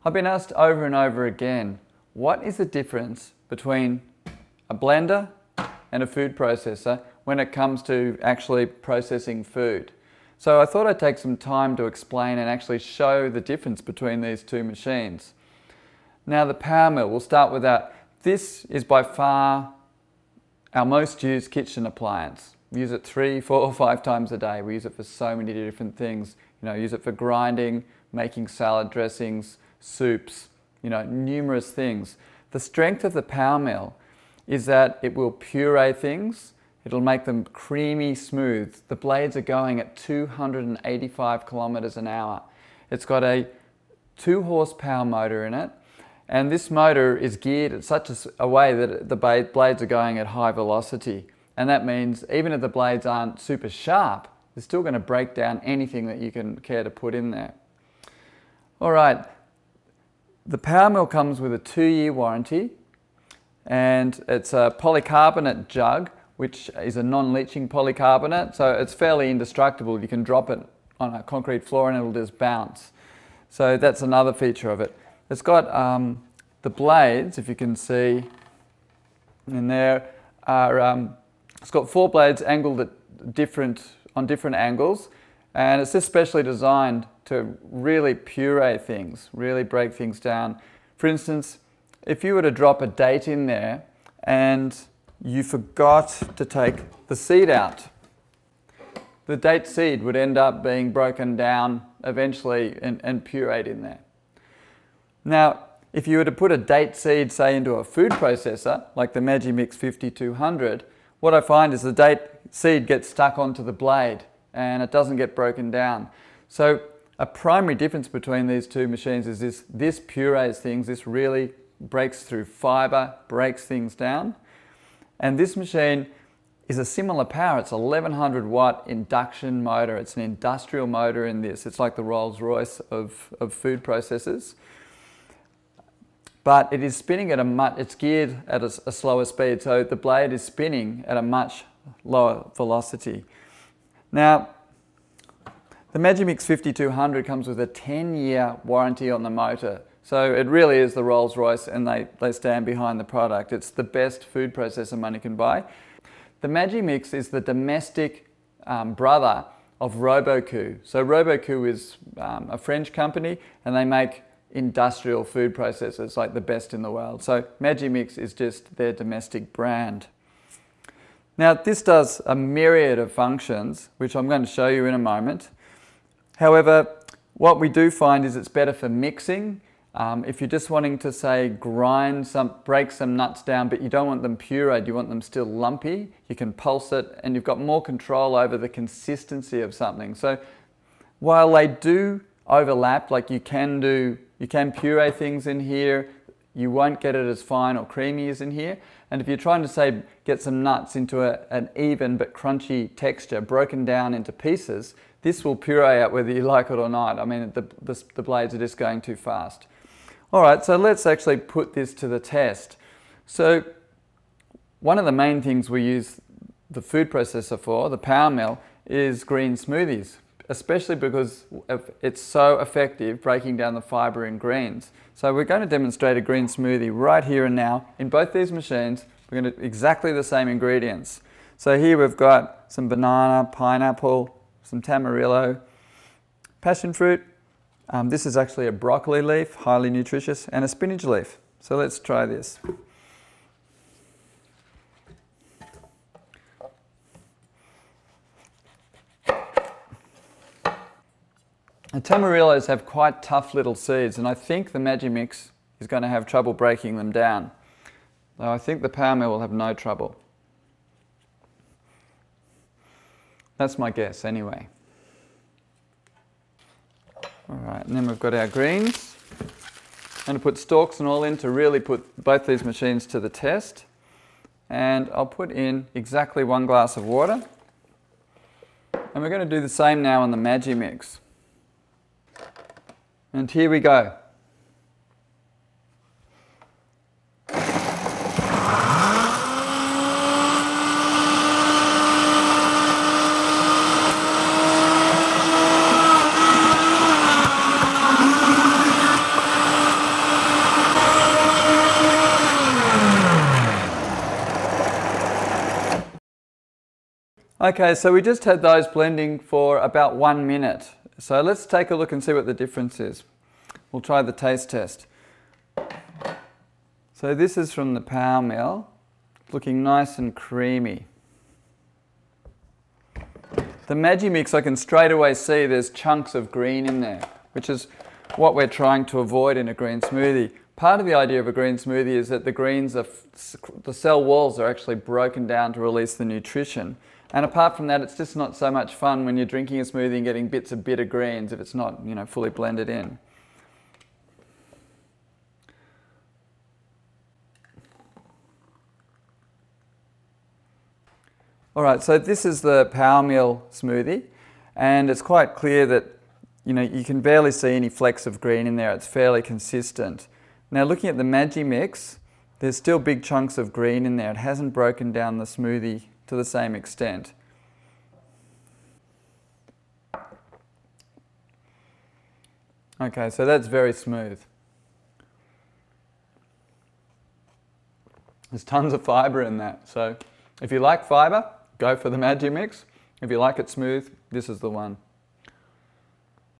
I've been asked over and over again, what is the difference between a blender and a food processor when it comes to actually processing food? So I thought I'd take some time to explain and actually show the difference between these two machines. Now the Powermill, we'll start with that. This is by far our most used kitchen appliance. We use it 3, 4, 5 times a day. We use it for so many different things. Use it for grinding, making salad dressings, soups, numerous things. The strength of the Powermill is that it will puree things. It'll make them creamy smooth. The blades are going at 285 kilometers an hour. It's got a 2 horsepower motor in it, and this motor is geared in such a way that the blades are going at high velocity. And that means even if the blades aren't super sharp, they're still going to break down anything that you can care to put in there. All right, the Powermill comes with a 2-year warranty, and it's a polycarbonate jug, which is a non-leaching polycarbonate, so it's fairly indestructible. You can drop it on a concrete floor and it'll just bounce. So that's another feature of it. It's got the blades, if you can see in there, it's got 4 blades angled at on different angles, and it's just specially designed to really puree things, really break things down. For instance, if you were to drop a date in there and you forgot to take the seed out, the date seed would end up being broken down eventually and pureed in there. Now, if you were to put a date seed, say, into a food processor, like the Magimix 5200, what I find is the date seed gets stuck onto the blade and it doesn't get broken down. So a primary difference between these two machines is this purees things, this really breaks through fiber, breaks things down. And this machine is a similar power. It's 1100 watt induction motor. It's an industrial motor in this. It's like the Rolls-Royce of food processors. But it is spinning at it's geared at a slower speed, so the blade is spinning at a much lower velocity. Now, the Magimix 5200 comes with a 10-year warranty on the motor. So it really is the Rolls-Royce, and they stand behind the product. It's the best food processor money can buy. The Magimix is the domestic brother of Robocoo. So Robocoo is a French company, and they make industrial food processors, like the best in the world. So Magimix is just their domestic brand. Now this does a myriad of functions, which I'm going to show you in a moment. However, what we do find is it's better for mixing. If you're just wanting to, say, break some nuts down, but you don't want them pureed, you want them still lumpy, you can pulse it, and you've got more control over the consistency of something. So while they do overlap, like you can puree things in here, you won't get it as fine or creamy as in here. And if you're trying to, say, get some nuts into an even but crunchy texture broken down into pieces, this will puree out whether you like it or not. I mean, the blades are just going too fast. All right, so let's actually put this to the test. So one of the main things we use the food processor for, the Powermill, is green smoothies, especially because it's so effective breaking down the fibre in greens. So we're going to demonstrate a green smoothie right here and now. In both these machines, we're going to exactly the same ingredients. So here we've got some banana, pineapple, some tamarillo, passion fruit. This is actually a broccoli leaf, highly nutritious, and a spinach leaf. So let's try this. The tamarillos have quite tough little seeds, and I think the Magimix is going to have trouble breaking them down. Though I think the Powermill will have no trouble. That's my guess anyway. All right, and then we've got our greens. I'm going to put stalks and all in to really put both these machines to the test. And I'll put in exactly 1 glass of water. And we're going to do the same now on the Magimix. And here we go. Okay, so we just had those blending for about 1 minute. So let's take a look and see what the difference is. We'll try the taste test. So this is from the Powermill, looking nice and creamy. The Magimix, I can straight away see there's chunks of green in there, which is what we're trying to avoid in a green smoothie. Part of the idea of a green smoothie is that the greens are, the cell walls are actually broken down to release the nutrition. And apart from that, it's just not so much fun when you're drinking a smoothie and getting bits of bitter greens if it's not, fully blended in. Alright, so this is the Powermill smoothie, and it's quite clear that you can barely see any flecks of green in there. It's fairly consistent. Now looking at the Magimix, there's still big chunks of green in there. It hasn't broken down the smoothie to the same extent. Okay, so that's very smooth. There's tons of fibre in that. So if you like fibre, go for the Magimix. If you like it smooth, this is the one.